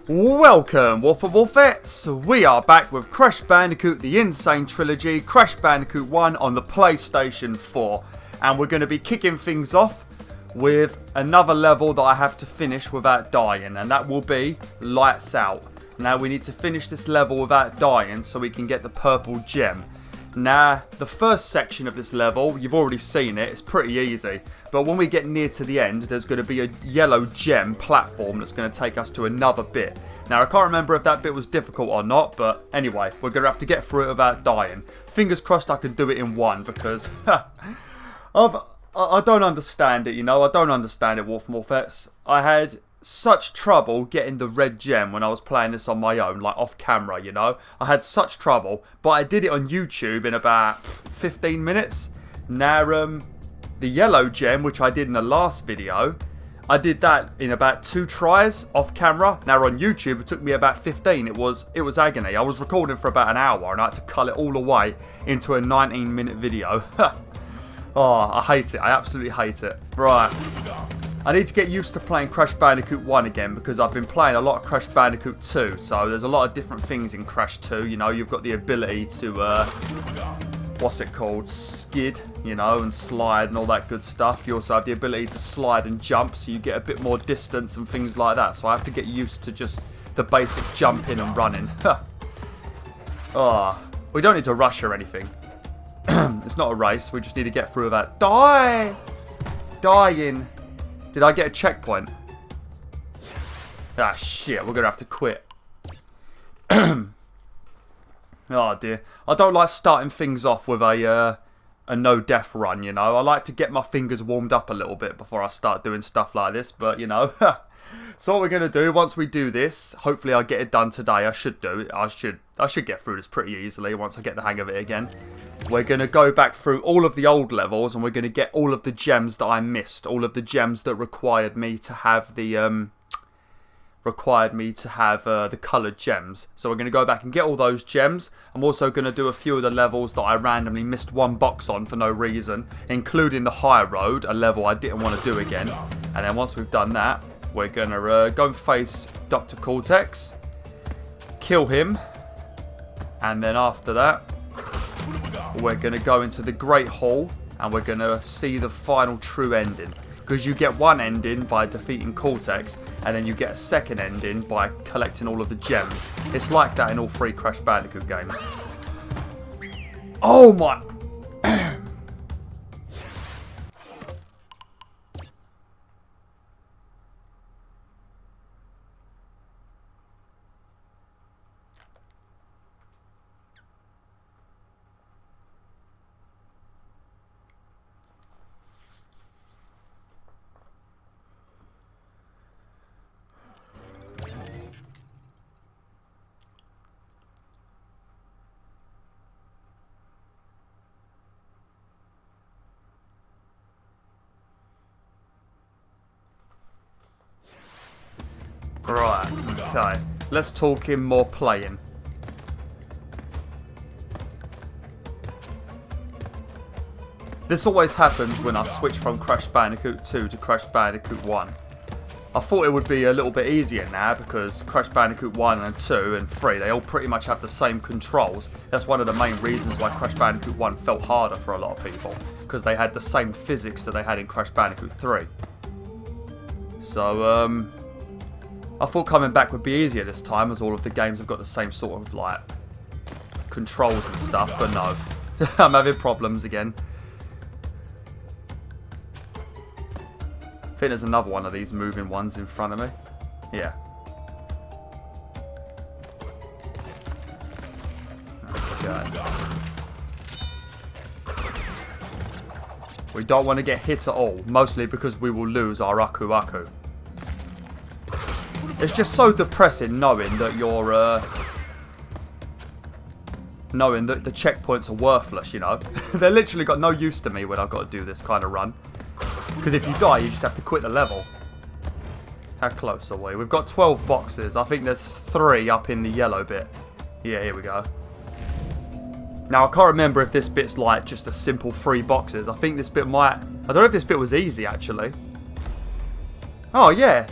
Welcome, WolfTheWolfettes! We are back with Crash Bandicoot the Insane Trilogy, Crash Bandicoot 1 on the PlayStation 4. And we're going to be kicking things off with another level that I have to finish without dying. And that will be Lights Out. Now we need to finish this level without dying so we can get the purple gem. Now, the first section of this level, you've already seen it, it's pretty easy. But when we get near to the end, there's going to be a yellow gem platform that's going to take us to another bit. Now, I can't remember if that bit was difficult or not, but anyway, we're going to have to get through it without dying. Fingers crossed I can do it in one, because I don't understand it, you know, I don't understand it, WolfTheWolfettes. I had such trouble getting the red gem when I was playing this on my own, like off camera, you know. I had such trouble, but I did it on YouTube in about 15 minutes. Now, the yellow gem, which I did in the last video, I did that in about 2 tries off camera. Now on YouTube, it took me about 15. It was agony. I was recording for about an hour and I had to cut it all away into a 19-minute video. Oh, I hate it. I absolutely hate it. Right. I need to get used to playing Crash Bandicoot 1 again because I've been playing a lot of Crash Bandicoot 2. So there's a lot of different things in Crash 2. You know, you've got the ability to, what's it called? Skid, you know, and slide and all that good stuff. You also have the ability to slide and jump so you get a bit more distance and things like that. So I have to get used to just the basic jumping and running. Oh, we don't need to rush or anything. It's not a race. We just need to get through that. Dying. Did I get a checkpoint? Ah, shit. We're going to have to quit. Oh, dear. I don't like starting things off with a no-death run, you know. I like to get my fingers warmed up a little bit before I start doing stuff like this. But, you know. So what we're going to do, once we do this, hopefully I'll get it done today. I should do it. I should get through this pretty easily once I get the hang of it again. We're going to go back through all of the old levels and we're going to get all of the gems that I missed. All of the gems that required me to have the coloured gems. So we're going to go back and get all those gems. I'm also going to do a few of the levels that I randomly missed one box on for no reason, including the high road, a level I didn't want to do again. And then once we've done that, we're going to go and face Dr. Cortex, kill him, and then after that, we're going to go into the Great Hall and we're going to see the final true ending. Because you get one ending by defeating Cortex and then you get a second ending by collecting all of the gems. It's like that in all 3 Crash Bandicoot games. Oh my... Right, okay. Let's talk in more playing. This always happens when I switch from Crash Bandicoot 2 to Crash Bandicoot 1. I thought it would be a little bit easier now because Crash Bandicoot 1 and 2 and 3, they all pretty much have the same controls. That's one of the main reasons why Crash Bandicoot 1 felt harder for a lot of people. Because they had the same physics that they had in Crash Bandicoot 3. So, I thought coming back would be easier this time as all of the games have got the same sort of, like, controls and stuff, but no. I'm having problems again. I think there's another one of these moving ones in front of me. Yeah. Okay. We don't want to get hit at all, mostly because we will lose our Aku Aku. It's just so depressing knowing that you're, knowing that the checkpoints are worthless, you know. They're literally got no use to me when I've got to do this kind of run. Because if you die, you just have to quit the level. How close are we? We've got 12 boxes. I think there's 3 up in the yellow bit. Yeah, here we go. Now, I can't remember if this bit's like just a simple 3 boxes. I think this bit might... I don't know if this bit was easy, actually. Oh, yeah.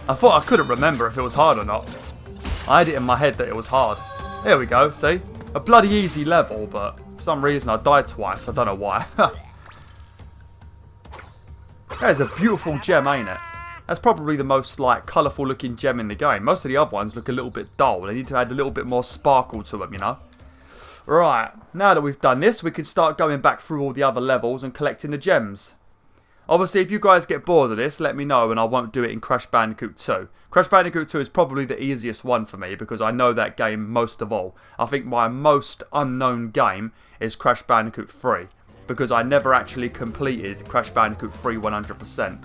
I thought I couldn't remember if it was hard or not. I had it in my head that it was hard. There we go, see? A bloody easy level, but for some reason I died twice. I don't know why. That is a beautiful gem, ain't it? That's probably the most, like, colourful looking gem in the game. Most of the other ones look a little bit dull. They need to add a little bit more sparkle to them, you know? Right, now that we've done this, we can start going back through all the other levels and collecting the gems. Obviously, if you guys get bored of this, let me know and I won't do it in Crash Bandicoot 2. Crash Bandicoot 2 is probably the easiest one for me because I know that game most of all. I think my most unknown game is Crash Bandicoot 3 because I never actually completed Crash Bandicoot 3 100%.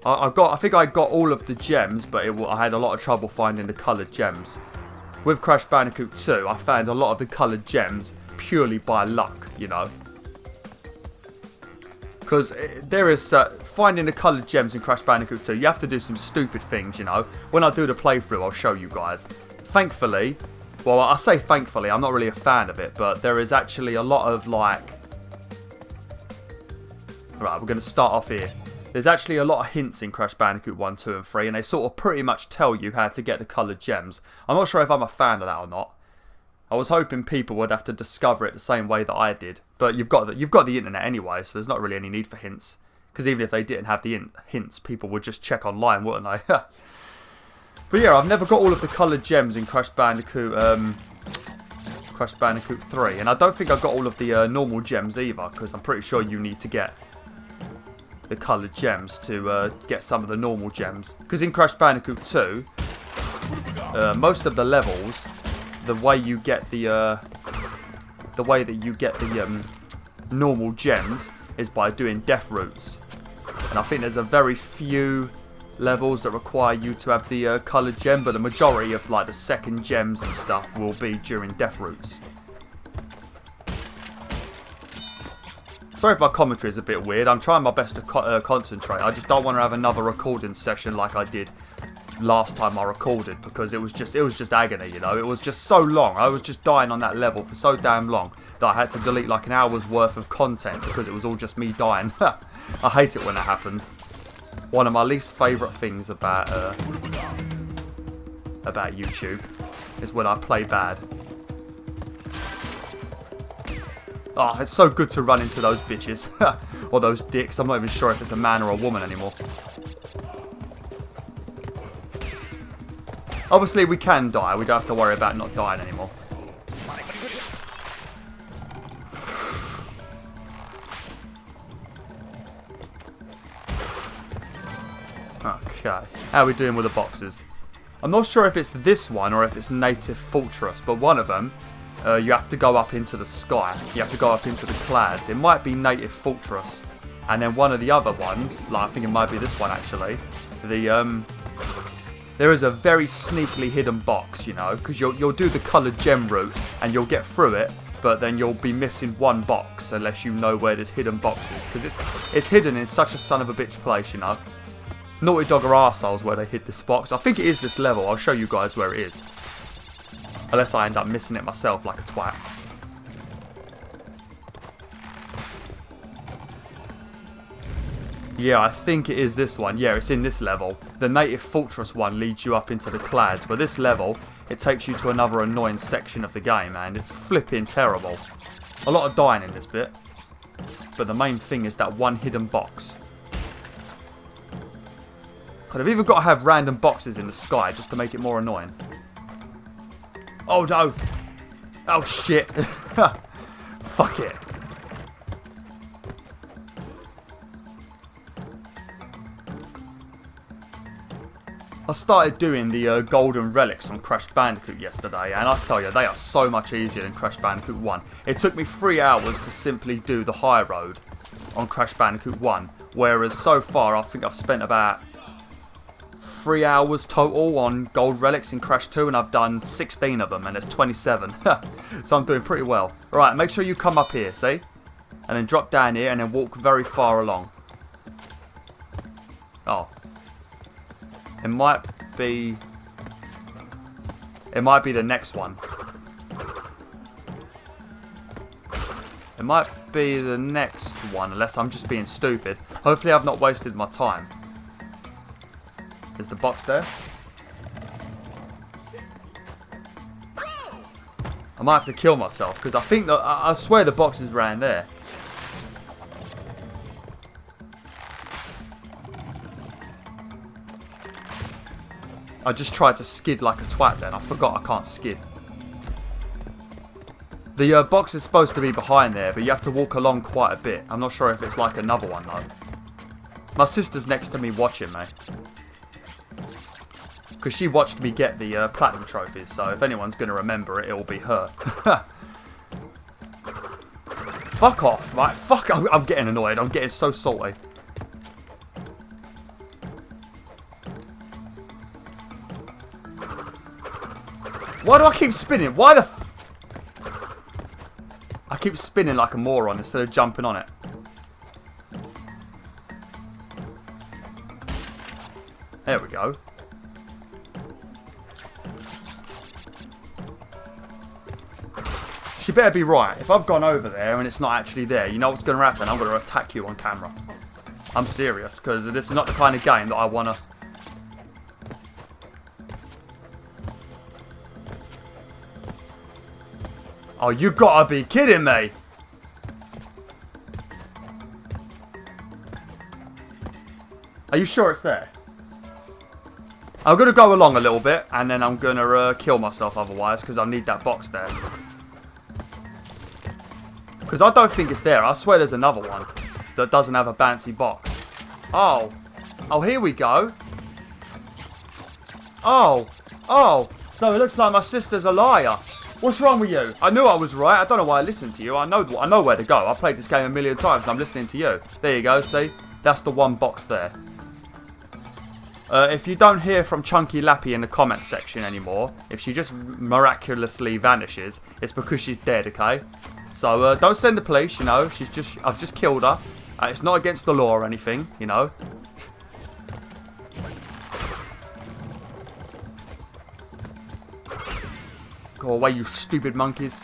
I think I got all of the gems, but I had a lot of trouble finding the coloured gems. With Crash Bandicoot 2, I found a lot of the coloured gems purely by luck, you know. Because there is, finding the coloured gems in Crash Bandicoot 2, you have to do some stupid things, you know. When I do the playthrough, I'll show you guys. Thankfully, well, I say thankfully, I'm not really a fan of it, but there is actually a lot of, like... Right, we're going to start off here. There's actually a lot of hints in Crash Bandicoot 1, 2 and 3 and they sort of pretty much tell you how to get the coloured gems. I'm not sure if I'm a fan of that or not. I was hoping people would have to discover it the same way that I did. But you've got the internet anyway, so there's not really any need for hints. Because even if they didn't have the hints, people would just check online, wouldn't they? But yeah, I've never got all of the coloured gems in Crash Bandicoot 3. And I don't think I've got all of the normal gems either, because I'm pretty sure you need to get the coloured gems to get some of the normal gems. Because in Crash Bandicoot 2, most of the levels, the way you get the normal gems is by doing death routes. And I think there's a very few levels that require you to have the coloured gem, but the majority of like the second gems and stuff will be during death routes. Sorry if my commentary is a bit weird. I'm trying my best to concentrate. I just don't want to have another recording session like I did last time I recorded because it was just agony, you know. It was just so long. I was just dying on that level for so damn long that I had to delete like an hour's worth of content because it was all just me dying. I hate it when that happens. One of my least favourite things about YouTube is when I play bad. Oh, it's so good to run into those bitches. Or those dicks. I'm not even sure if it's a man or a woman anymore. Obviously, we can die. We don't have to worry about not dying anymore. Okay. How are we doing with the boxes? I'm not sure if it's this one or if it's Native Fortress, but one of them... you have to go up into the sky. You have to go up into the clouds. It might be Native Fortress. And then one of the other ones, like I think it might be this one actually. There is a very sneakily hidden box, you know, because you'll do the coloured gem route and you'll get through it, but then you'll be missing one box unless you know where this hidden box is, because it's hidden in such a son of a bitch place, you know. Naughty Dog are arseholes where they hid this box. I think it is this level. I'll show you guys where it is. Unless I end up missing it myself like a twat. Yeah, I think it is this one. Yeah, it's in this level. The Native Fortress one leads you up into the clouds. But this level, it takes you to another annoying section of the game. And it's flipping terrible. A lot of dying in this bit. But the main thing is that one hidden box. But I've even got to have random boxes in the sky just to make it more annoying. Oh no! Oh shit! Fuck it! I started doing the golden relics on Crash Bandicoot yesterday, and I tell you, they are so much easier than Crash Bandicoot 1. It took me 3 hours to simply do the high road on Crash Bandicoot 1, whereas so far I think I've spent about 3 hours total on gold relics in Crash 2, and I've done 16 of them, and there's 27. So I'm doing pretty well. Right, make sure you come up here, see? And then drop down here, and then walk very far along. Oh. It might be the next one. It might be the next one, unless I'm just being stupid. Hopefully I've not wasted my time. Is the box there? I might have to kill myself because I think that I swear the box is around there. I just tried to skid like a twat then. I forgot I can't skid. The box is supposed to be behind there, but you have to walk along quite a bit. I'm not sure if it's like another one though. My sister's next to me watching me. Because she watched me get the platinum trophies, so if anyone's going to remember it, it'll be her. Fuck off, right? Fuck, I'm getting annoyed. I'm getting so salty. Why do I keep spinning? Why the I keep spinning like a moron instead of jumping on it. There we go. She better be right. If I've gone over there and it's not actually there, you know what's going to happen? I'm going to attack you on camera. I'm serious, because this is not the kind of game that I want to... Oh, you gotta be kidding me! Are you sure it's there? I'm going to go along a little bit, and then I'm going to kill myself otherwise, because I need that box there. Because I don't think it's there. I swear there's another one that doesn't have a bouncy box. Oh. Oh, here we go. Oh. Oh. So it looks like my sister's a liar. What's wrong with you? I knew I was right. I don't know why I listened to you. I know where to go. I played this game a million times and I'm listening to you. There you go. See? That's the one box there. If you don't hear from Chunky Lappy in the comments section anymore, if she just miraculously vanishes, it's because she's dead, okay? So don't send the police, you know. I've just killed her. It's not against the law or anything, you know. Go away, you stupid monkeys.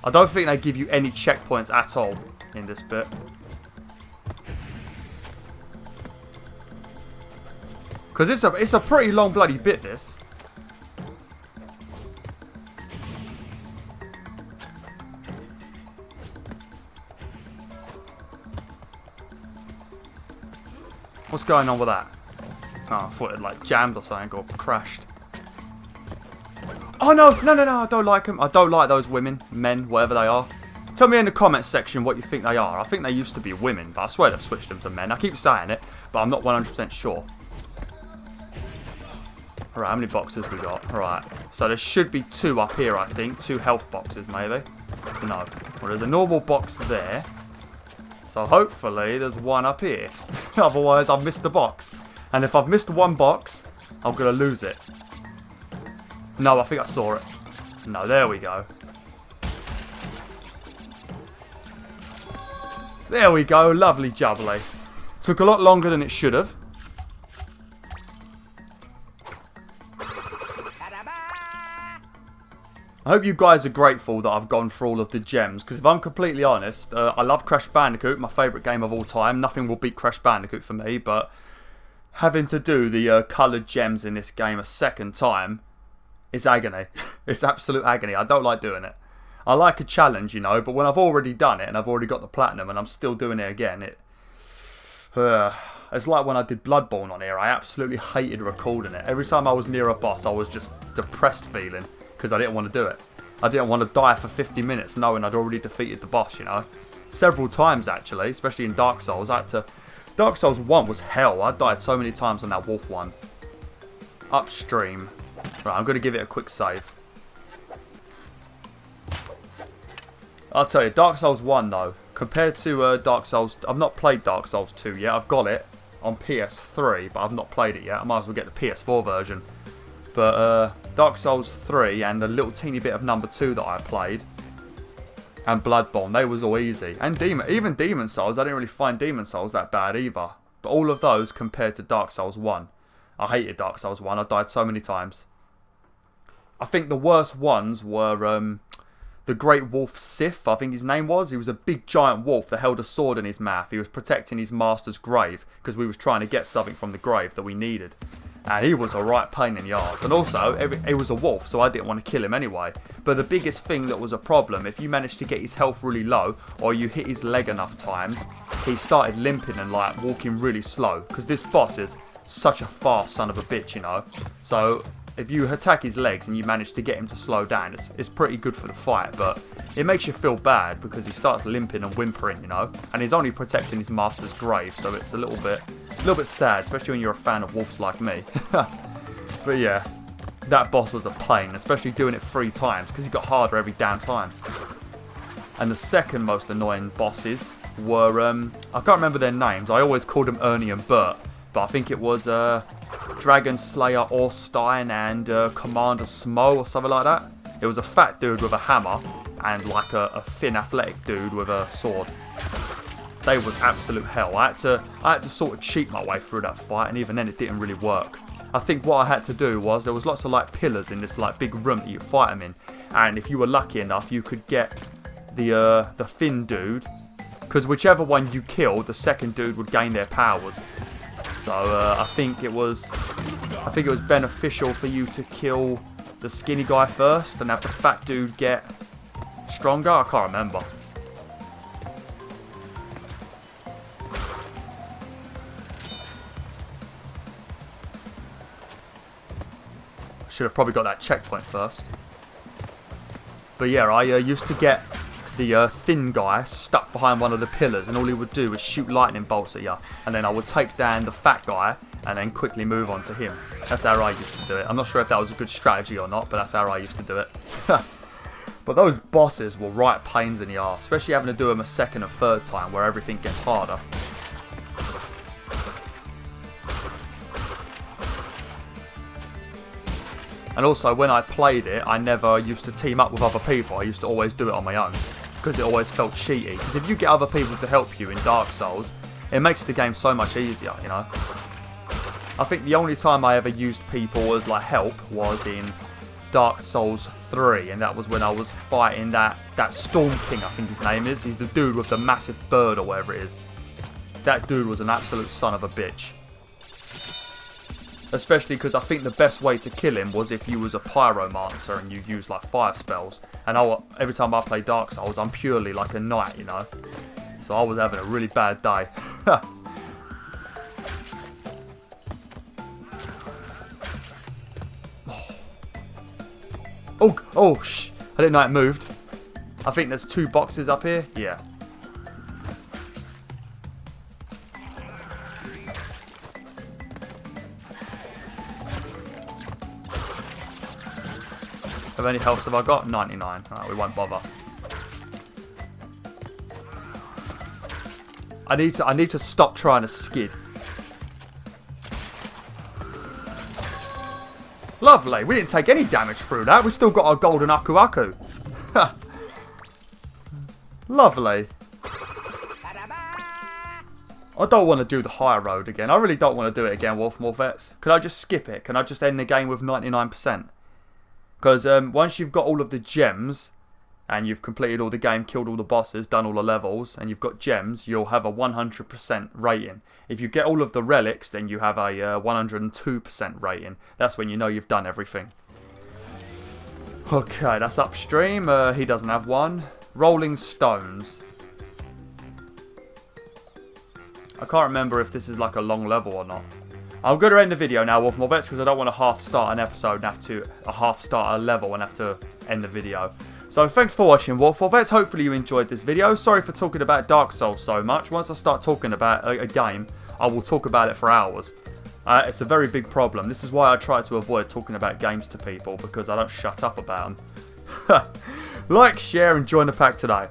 I don't think they give you any checkpoints at all in this bit. Because it's a pretty long bloody bit, this. What's going on with that? Oh, I thought it like jammed or something or crashed. Oh no, no, no, no, I don't like them. I don't like those women, men, whatever they are. Tell me in the comments section what you think they are. I think they used to be women, but I swear they've switched them to men. I keep saying it, but I'm not 100% sure. Alright, how many boxes we got? Alright, so there should be 2 up here, I think. 2 health boxes, maybe. No. Well, there's a normal box there. So hopefully there's 1 up here. Otherwise I've missed the box. And if I've missed 1 box, I'm going to lose it. No, I think I saw it. No, there we go. There we go, lovely jubbly. Took a lot longer than it should have. I hope you guys are grateful that I've gone for all of the gems, because if I'm completely honest, I love Crash Bandicoot, my favourite game of all time. Nothing will beat Crash Bandicoot for me, but having to do the coloured gems in this game a second time is agony. It's absolute agony. I don't like doing it. I like a challenge, you know, but when I've already done it and I've already got the platinum and I'm still doing it again, it's like when I did Bloodborne on here. I absolutely hated recording it. Every time I was near a boss, I was just depressed feeling. Because I didn't want to do it. I didn't want to die for 50 minutes knowing I'd already defeated the boss, you know. Several times, actually, especially in Dark Souls. Dark Souls 1 was hell. I died so many times on that wolf one. Upstream. Right, I'm going to give it a quick save. I'll tell you, Dark Souls 1, though, compared to Dark Souls... I've not played Dark Souls 2 yet. I've got it on PS3, but I've not played it yet. I might as well get the PS4 version. But Dark Souls 3 and the little teeny bit of number 2 that I played, and Bloodborne, they was all easy. And even Demon Souls, I didn't really find Demon Souls that bad either. But all of those compared to Dark Souls 1. I hated Dark Souls 1, I died so many times. I think the worst ones were the Great Wolf Sith, I think his name was. He was a big giant wolf that held a sword in his mouth. He was protecting his master's grave because we was trying to get something from the grave that we needed. And he was a right pain in the arse. And also, he was a wolf, so I didn't want to kill him anyway. But the biggest thing that was a problem, if you managed to get his health really low, or you hit his leg enough times, he started limping and like walking really slow. Because this boss is such a fast son of a bitch, you know. So if you attack his legs and you manage to get him to slow down, it's pretty good for the fight. But it makes you feel bad because he starts limping and whimpering, you know. And he's only protecting his master's grave, so it's a little bit sad, especially when you're a fan of wolves like me. But yeah, that boss was a pain, especially doing it 3 times because he got harder every damn time. And the second most annoying bosses were, I can't remember their names. I always called them Ernie and Bert, but I think it was Dragon Slayer Orstein and Commander Smo or something like that. It was a fat dude with a hammer and like a thin athletic dude with a sword. They was absolute hell. I had to sort of cheat my way through that fight, and even then it didn't really work. I think what I had to do was there was lots of like pillars in this like big room that you fight them in, and if you were lucky enough, you could get the thin dude, because whichever one you killed, the second dude would gain their powers. So I think it was beneficial for you to kill the skinny guy first and have the fat dude get stronger. I can't remember. Should have probably got that checkpoint first. But yeah, I used to get the thin guy stuck behind one of the pillars, and all he would do was shoot lightning bolts at you. And then I would take down the fat guy and then quickly move on to him. That's how I used to do it. I'm not sure if that was a good strategy or not, but that's how I used to do it. But those bosses were right pains in the arse, especially having to do them a second and third time where everything gets harder. And also, when I played it, I never used to team up with other people. I used to always do it on my own, because it always felt cheaty. Because if you get other people to help you in Dark Souls, it makes the game so much easier, you know. I think the only time I ever used people as like help was in Dark Souls 3, and that was when I was fighting that Storm King, I think his name is. He's the dude with the massive bird or whatever it is. That dude was an absolute son of a bitch. Especially because I think the best way to kill him was if you was a pyromancer and you used like fire spells. And every time I play Dark Souls, I'm purely like a knight, you know. So I was having a really bad day. Shh. I didn't know it moved. I think there's 2 boxes up here. Yeah. How many health have I got? 99. Alright, we won't bother. I need to stop trying to skid. Lovely. We didn't take any damage through that. We still got our golden Aku Aku. Lovely. I don't want to do the high road again. I really don't want to do it again, WolfTheWolf. Can I just skip it? Can I just end the game with 99%? Because once you've got all of the gems, and you've completed all the game, killed all the bosses, done all the levels, and you've got gems, you'll have a 100% rating. If you get all of the relics, then you have a 102% rating. That's when you know you've done everything. Okay, that's upstream. He doesn't have one. Rolling Stones. I can't remember if this is like a long level or not. I'm going to end the video now, WolfTheWolf, because I don't want to half start an episode and have to half start a level and have to end the video. So thanks for watching, WolfTheWolf. Hopefully you enjoyed this video. Sorry for talking about Dark Souls so much. Once I start talking about a game, I will talk about it for hours. It's a very big problem. This is why I try to avoid talking about games to people, because I don't shut up about them. Like, share, and join the pack today.